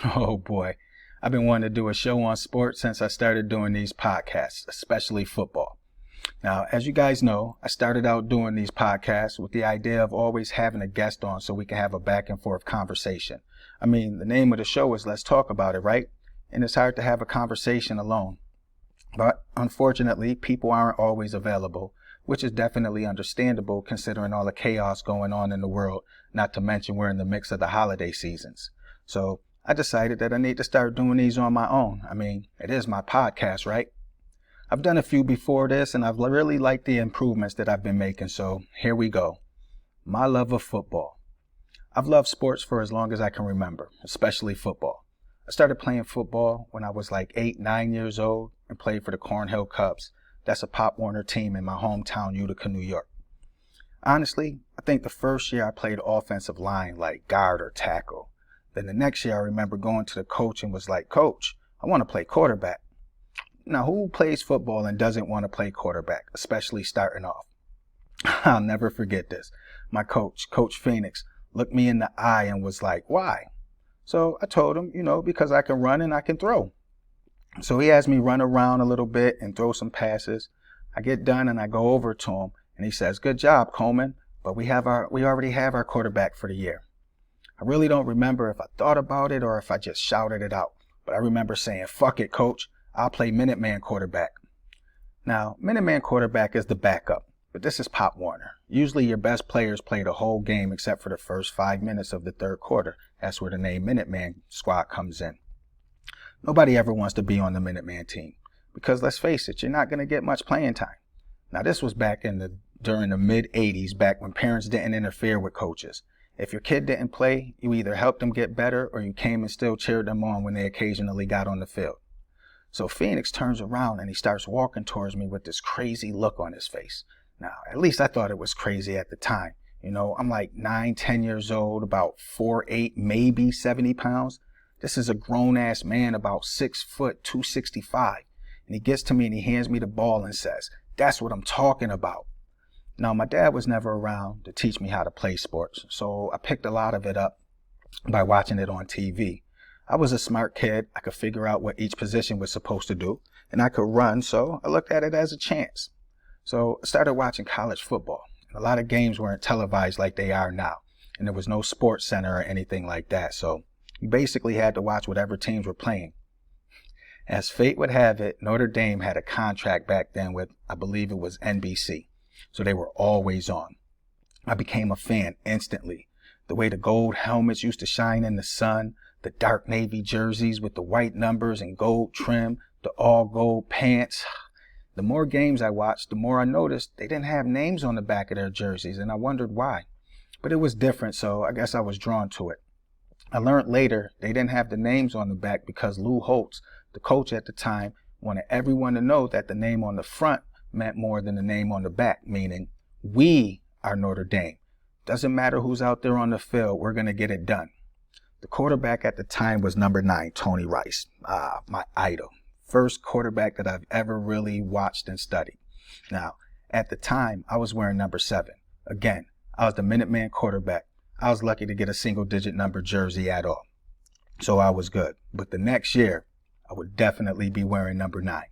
Oh boy, I've been wanting to do a show on sports since I started doing these podcasts, especially football. Now, as you guys know, I started out doing these podcasts with the idea of always having a guest on so we can have a back and forth conversation. I mean, the name of the show is Let's Talk About It, right? And it's hard to have a conversation alone. But unfortunately, people aren't always available, which is definitely understandable considering all the chaos going on in the world, not to mention we're in the mix of the holiday seasons. So I decided that I need to start doing these on my own. I mean, it is my podcast, right? I've done a few before this and I've really liked the improvements that I've been making. So here we go. My love of football. I've loved sports for as long as I can remember, especially football. I started playing football when I was like 8, 9 years old and played for the Cornhill Cubs. That's a Pop Warner team in my hometown, Utica, New York. Honestly, I think the first year I played offensive line, like guard or tackle. Then the next year I remember going to the coach and was like, "Coach, I want to play quarterback." Now, who plays football and doesn't want to play quarterback, especially starting off? I'll never forget this. My coach, Coach Phoenix, looked me in the eye and was like, "Why?" So I told him, because I can run and I can throw. So he has me run around a little bit and throw some passes. I get done and I go over to him and he says, "Good job, Coleman, but we already have our quarterback for the year." I really don't remember if I thought about it or if I just shouted it out, but I remember saying, "Fuck it, coach, I'll play Minuteman quarterback." Now, Minuteman quarterback is the backup, but this is Pop Warner. Usually your best players play the whole game except for the first 5 minutes of the third quarter. That's where the name Minuteman squad comes in. Nobody ever wants to be on the Minuteman team because let's face it, you're not going to get much playing time. Now, this was during the mid-'80s, back when parents didn't interfere with coaches. If your kid didn't play, you either helped them get better or you came and still cheered them on when they occasionally got on the field. So Phoenix turns around and he starts walking towards me with this crazy look on his face. Now, at least I thought it was crazy at the time. I'm like 9, 10 years old, about 4'8", maybe 70 pounds. This is a grown-ass man, about 6 foot, 265. And he gets to me and he hands me the ball and says, "That's what I'm talking about." Now, my dad was never around to teach me how to play sports, so I picked a lot of it up by watching it on TV. I was a smart kid. I could figure out what each position was supposed to do, and I could run, so I looked at it as a chance. So I started watching college football. A lot of games weren't televised like they are now, and there was no sports center or anything like that, so you basically had to watch whatever teams were playing. As fate would have it, Notre Dame had a contract back then with, I believe it was NBC, so they were always on. I became a fan instantly. The way the gold helmets used to shine in the sun, the dark navy jerseys with the white numbers and gold trim, the all gold pants. The more games I watched, the more I noticed they didn't have names on the back of their jerseys, and I wondered why. But it was different, so I guess I was drawn to it. I learned later they didn't have the names on the back because Lou Holtz, the coach at the time, wanted everyone to know that the name on the front meant more than the name on the back, meaning we are Notre Dame. Doesn't matter who's out there on the field, we're going to get it done. The quarterback at the time was number 9, Tony Rice, my idol. First quarterback that I've ever really watched and studied. Now, at the time, I was wearing number 7. Again, I was the Minuteman quarterback. I was lucky to get a single-digit number jersey at all. So I was good. But the next year, I would definitely be wearing number 9.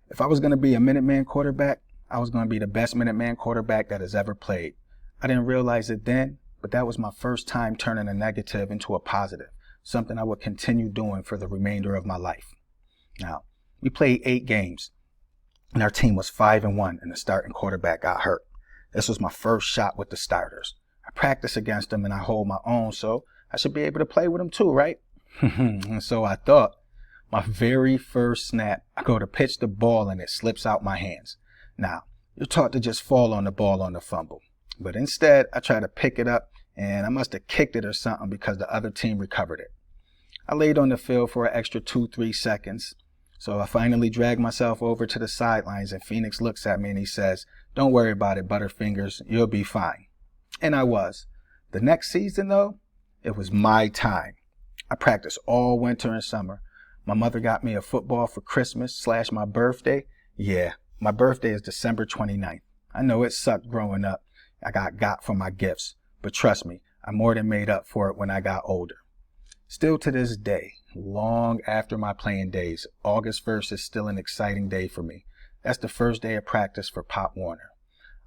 If I was going to be a Minuteman quarterback, I was going to be the best Minuteman quarterback that has ever played. I didn't realize it then, but that was my first time turning a negative into a positive, something I would continue doing for the remainder of my life. Now, we played 8 games, and our team was 5-1, and the starting quarterback got hurt. This was my first shot with the starters. I practice against them, and I hold my own, so I should be able to play with them too, right? And so I thought. My very first snap, I go to pitch the ball, and it slips out my hands. Now, you're taught to just fall on the ball on the fumble. But instead, I try to pick it up, and I must have kicked it or something because the other team recovered it. I laid on the field for an extra 2-3 seconds. So I finally dragged myself over to the sidelines, and Phoenix looks at me and he says, "Don't worry about it, Butterfingers. You'll be fine." And I was. The next season, though, it was my time. I practiced all winter and summer. My mother got me a football for Christmas / my birthday. Yeah, my birthday is December 29th. I know it sucked growing up. I got for my gifts. But trust me, I more than made up for it when I got older. Still to this day, long after my playing days, August 1st is still an exciting day for me. That's the first day of practice for Pop Warner.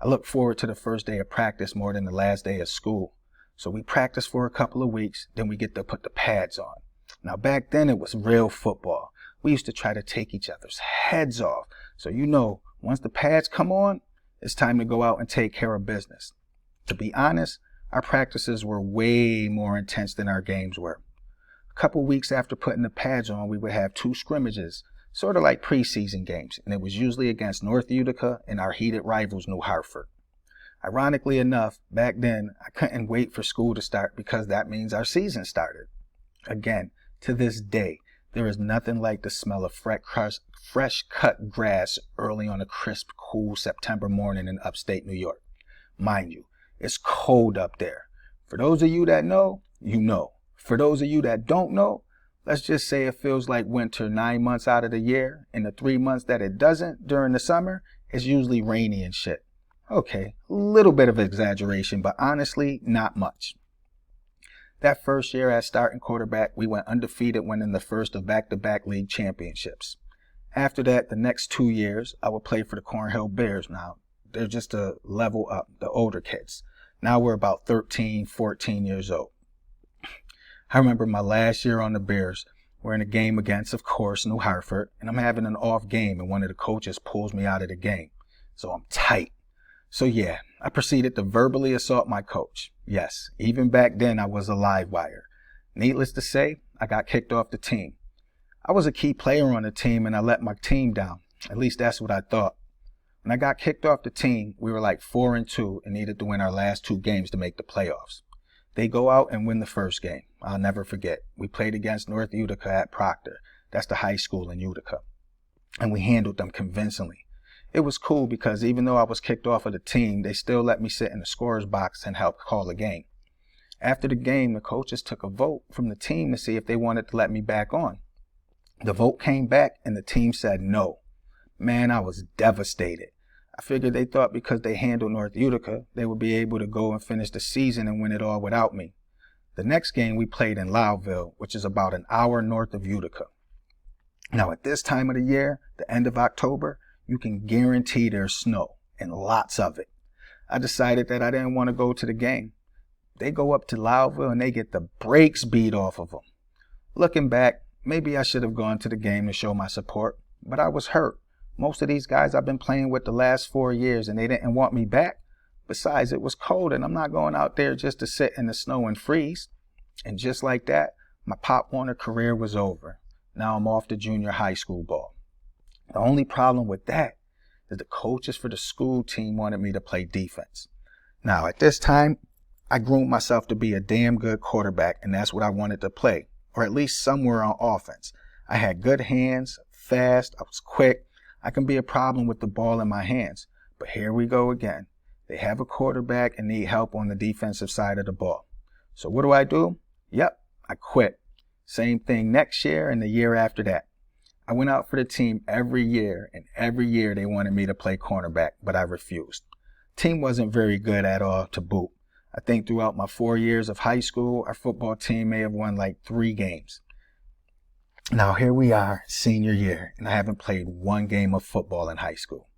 I look forward to the first day of practice more than the last day of school. So we practice for a couple of weeks, then we get to put the pads on. Now back then it was real football. We used to try to take each other's heads off. So once the pads come on, it's time to go out and take care of business. To be honest, our practices were way more intense than our games were. A couple weeks after putting the pads on, we would have 2 scrimmages, sort of like preseason games, and it was usually against North Utica and our heated rivals, New Hartford. Ironically enough, back then, I couldn't wait for school to start because that means our season started. Again, to this day, there is nothing like the smell of fresh cut grass early on a crisp, cool September morning in upstate New York. Mind you, it's cold up there. For those of you that know, you know. For those of you that don't know, let's just say it feels like winter 9 months out of the year, and the 3 months that it doesn't during the summer, it's usually rainy and shit. Okay, a little bit of exaggeration, but honestly, not much. That first year as starting quarterback, we went undefeated, winning the first of back-to-back league championships. After that, the next 2 years, I would play for the Cornhill Bears. Now, they're just a level up, the older kids. Now we're about 13, 14 years old. I remember my last year on the Bears. We're in a game against, of course, New Hartford, and I'm having an off game, and one of the coaches pulls me out of the game. So I'm tight. So yeah, I proceeded to verbally assault my coach. Yes, even back then I was a live wire. Needless to say, I got kicked off the team. I was a key player on the team, and I let my team down. At least that's what I thought. When I got kicked off the team, we were like 4-2 and needed to win our last 2 games to make the playoffs. They go out and win the first game. I'll never forget. We played against North Utica at Proctor. That's the high school in Utica. And we handled them convincingly. It was cool because even though I was kicked off of the team, they still let me sit in the scorer's box and help call the game. After the game, the coaches took a vote from the team to see if they wanted to let me back on. The vote came back and the team said no. Man, I was devastated. I figured they thought because they handled North Utica, they would be able to go and finish the season and win it all without me. The next game we played in Loudville, which is about an hour north of Utica. Now at this time of the year, the end of October, you can guarantee there's snow, and lots of it. I decided that I didn't want to go to the game. They go up to Loudville and they get the brakes beat off of them. Looking back, maybe I should have gone to the game to show my support, but I was hurt. Most of these guys I've been playing with the last 4 years and they didn't want me back. Besides, it was cold and I'm not going out there just to sit in the snow and freeze. And just like that, my Pop Warner career was over. Now I'm off to junior high school ball. The only problem with that is the coaches for the school team wanted me to play defense. Now at this time, I groomed myself to be a damn good quarterback, and that's what I wanted to play, or at least somewhere on offense. I had good hands, fast, I was quick. I can be a problem with the ball in my hands. But here we go again. They have a quarterback and need help on the defensive side of the ball. So what do? Yep, I quit. Same thing next year and the year after that. I went out for the team every year, and every year they wanted me to play cornerback, but I refused. Team wasn't very good at all to boot. I think throughout my 4 years of high school, our football team may have won like 3 games. Now here we are, senior year, and I haven't played 1 game of football in high school.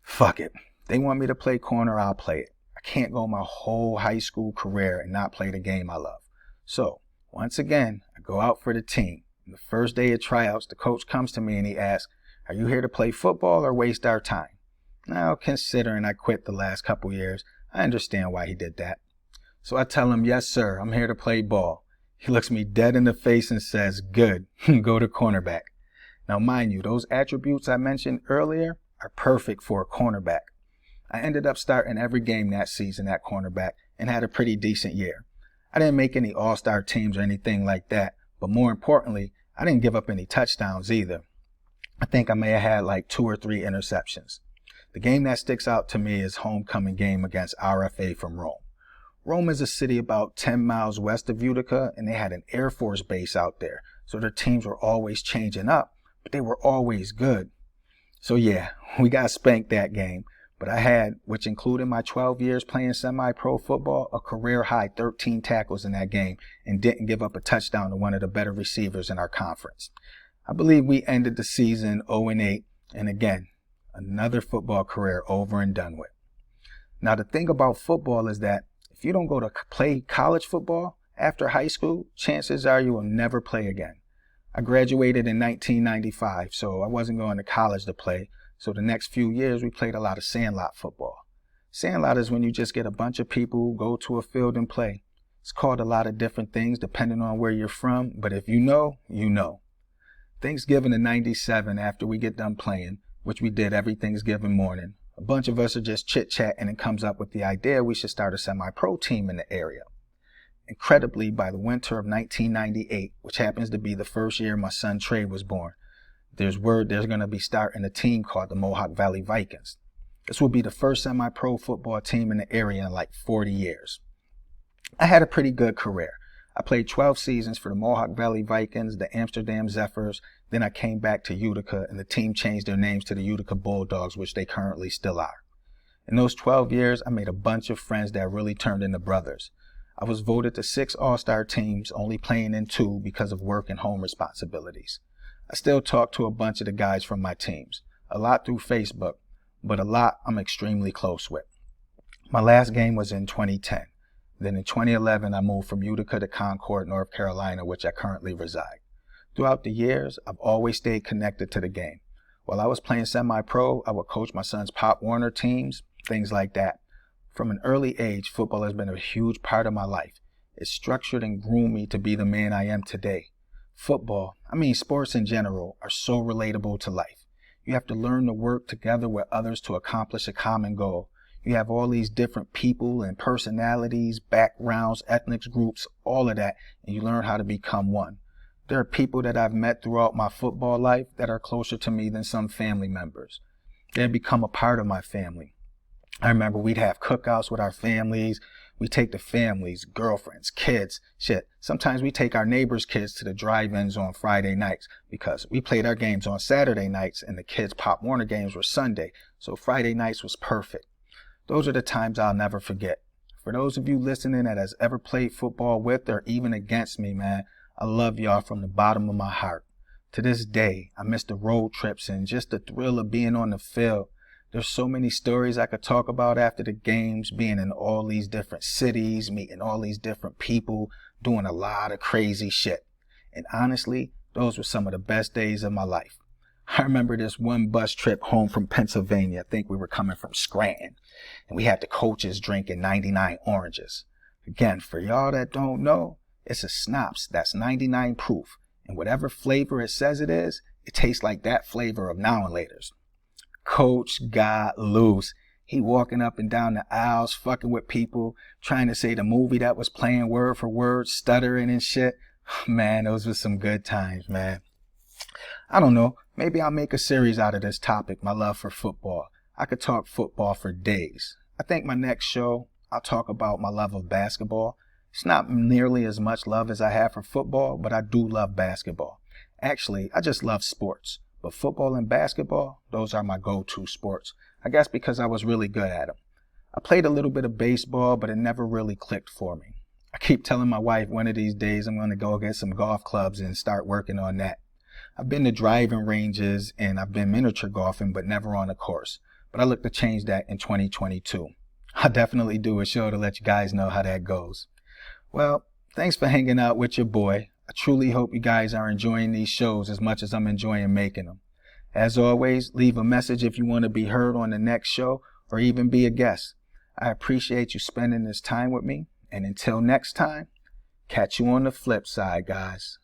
Fuck it. They want me to play corner, I'll play it. I can't go my whole high school career and not play the game I love. So, once again, I go out for the team. On the first day of tryouts, the coach comes to me and he asks, "Are you here to play football or waste our time?" Now, considering I quit the last couple years, I understand why he did that. So I tell him, "Yes, sir, I'm here to play ball." He looks me dead in the face and says, "Good, go to cornerback." Now, mind you, those attributes I mentioned earlier are perfect for a cornerback. I ended up starting every game that season at cornerback and had a pretty decent year. I didn't make any all-star teams or anything like that, but more importantly, I didn't give up any touchdowns either. I think I may have had like 2 or 3 interceptions. The game that sticks out to me is homecoming game against RFA from Rome. Rome is a city about 10 miles west of Utica, and they had an Air Force base out there, so their teams were always changing up, but they were always good. So yeah, we got spanked that game, But I had, which included my 12 years playing semi-pro football, a career-high 13 tackles in that game and didn't give up a touchdown to one of the better receivers in our conference. I believe we ended the season 0-8, and again, another football career over and done with. Now, the thing about football is that if you don't go to play college football after high school, chances are you will never play again. I graduated in 1995, so I wasn't going to college to play. So the next few years, we played a lot of sandlot football. Sandlot is when you just get a bunch of people, go to a field and play. It's called a lot of different things depending on where you're from, but if you know, you know. Thanksgiving in 97, after we get done playing, which we did every Thanksgiving morning, a bunch of us are just chit-chatting and comes up with the idea we should start a semi-pro team in the area. Incredibly, by the winter of 1998, which happens to be the first year my son Trey was born, there's word there's going to be starting a team called the Mohawk Valley Vikings. This will be the first semi-pro football team in the area in like 40 years. I had a pretty good career. I played 12 seasons for the Mohawk Valley Vikings, the Amsterdam Zephyrs, then I came back to Utica and the team changed their names to the Utica Bulldogs, which they currently still are. In those 12 years, I made a bunch of friends that really turned into brothers. I was voted to 6 All-Star teams, only playing in 2 because of work and home responsibilities. I still talk to a bunch of the guys from my teams, a lot through Facebook, but a lot I'm extremely close with. My last game was in 2010. Then in 2011, I moved from Utica to Concord, North Carolina, which I currently reside. Throughout the years, I've always stayed connected to the game. While I was playing semi-pro, I would coach my son's Pop Warner teams, things like that. From an early age, football has been a huge part of my life. It structured and groomed me to be the man I am today. Football, sports in general, are so relatable to life. You have to learn to work together with others to accomplish a common goal. You have all these different people and personalities, backgrounds, ethnic groups, all of that, and you learn how to become one. There are people that I've met throughout my football life that are closer to me than some family members. They have become a part of my family. I remember we'd have cookouts with our families. We take the families, girlfriends, kids, Sometimes we take our neighbors' kids to the drive-ins on Friday nights because we played our games on Saturday nights and the kids' Pop Warner games were Sunday. So Friday nights was perfect. Those are the times I'll never forget. For those of you listening that has ever played football with or even against me, man, I love y'all from the bottom of my heart. To this day, I miss the road trips and just the thrill of being on the field. There's so many stories I could talk about after the games, being in all these different cities, meeting all these different people, doing a lot of crazy shit. And honestly, those were some of the best days of my life. I remember this one bus trip home from Pennsylvania. I think we were coming from Scranton, and we had the coaches drinking 99 oranges. Again, for y'all that don't know, it's a schnapps that's 99 proof, and whatever flavor it says it is, it tastes like that flavor of Now and Laters. Coach got loose. He walking up and down the aisles, fucking with people, trying to say the movie that was playing word for word, stuttering and shit. Man, those were some good times, man. I don't know. Maybe I'll make a series out of this topic, my love for football. I could talk football for days. I think my next show, I'll talk about my love of basketball. It's not nearly as much love as I have for football, but I do love basketball. Actually, I just love sports. But football and basketball, those are my go-to sports. I guess because I was really good at them. I played a little bit of baseball, but it never really clicked for me. I keep telling my wife one of these days I'm going to go get some golf clubs and start working on that. I've been to driving ranges and I've been miniature golfing, but never on a course. But I look to change that in 2022. I'll definitely do a show to let you guys know how that goes. Well, thanks for hanging out with your boy. I truly hope you guys are enjoying these shows as much as I'm enjoying making them. As always, leave a message if you want to be heard on the next show or even be a guest. I appreciate you spending this time with me. And until next time, catch you on the flip side, guys.